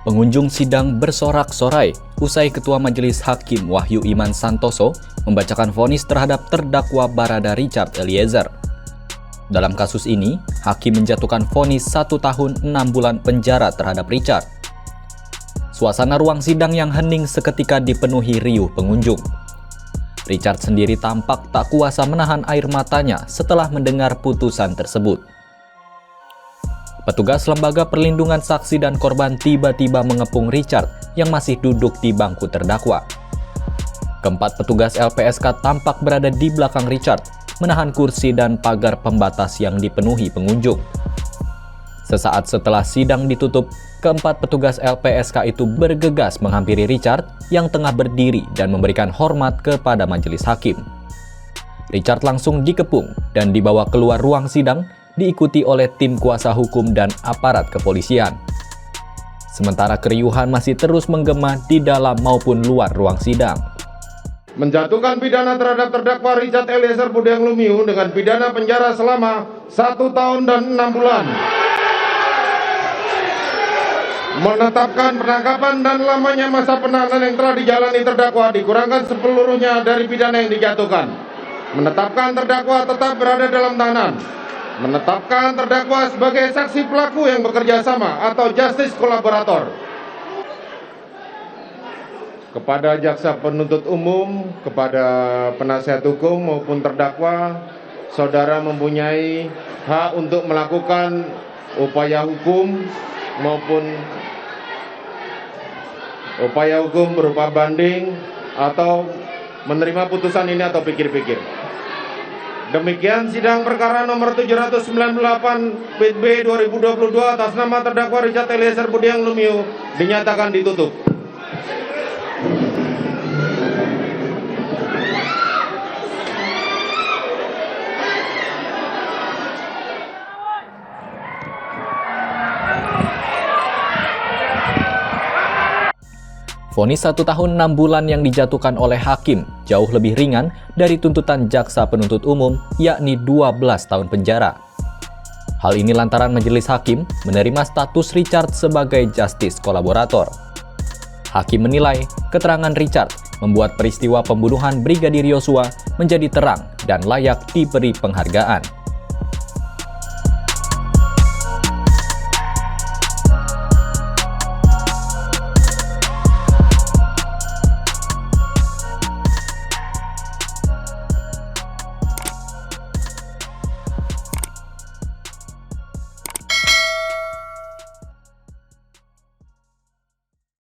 Pengunjung sidang bersorak-sorai usai Ketua Majelis Hakim Wahyu Iman Santoso membacakan vonis terhadap terdakwa Barada Richard Eliezer. Dalam kasus ini, Hakim menjatuhkan vonis 1 tahun 6 bulan penjara terhadap Richard. Suasana ruang sidang yang hening seketika dipenuhi riuh pengunjung. Richard sendiri tampak tak kuasa menahan air matanya setelah mendengar putusan tersebut. Petugas Lembaga Perlindungan Saksi dan Korban tiba-tiba mengepung Richard yang masih duduk di bangku terdakwa. Keempat petugas LPSK tampak berada di belakang Richard, menahan kursi dan pagar pembatas yang dipenuhi pengunjung. Sesaat setelah sidang ditutup, keempat petugas LPSK itu bergegas menghampiri Richard yang tengah berdiri dan memberikan hormat kepada majelis hakim. Richard langsung dikepung dan dibawa keluar ruang sidang, diikuti oleh tim kuasa hukum dan aparat kepolisian. Sementara keriuhan masih terus menggema di dalam maupun luar ruang sidang. Menjatuhkan pidana terhadap terdakwa Richard Eliezer Budiang Lumiu dengan pidana penjara selama 1 tahun dan 6 bulan. Menetapkan penangkapan dan lamanya masa penahanan yang telah dijalani terdakwa dikurangkan sepeluruhnya dari pidana yang dijatuhkan. Menetapkan terdakwa tetap berada dalam tahanan. Menetapkan terdakwa sebagai saksi pelaku yang bekerja sama atau justice kolaborator. Kepada jaksa penuntut umum, kepada penasihat hukum maupun terdakwa, saudara mempunyai hak untuk melakukan upaya hukum maupun upaya hukum berupa banding atau menerima putusan ini atau pikir-pikir. Demikian sidang perkara nomor 798 PB 2022 atas nama terdakwa Richard Eliezer Budiang Lumiu dinyatakan ditutup. Vonis 1 tahun 6 bulan yang dijatuhkan oleh hakim jauh lebih ringan dari tuntutan jaksa penuntut umum, yakni 12 tahun penjara. Hal ini lantaran majelis hakim menerima status Richard sebagai justice kolaborator. Hakim menilai keterangan Richard membuat peristiwa pembunuhan Brigadir Yosua menjadi terang dan layak diberi penghargaan.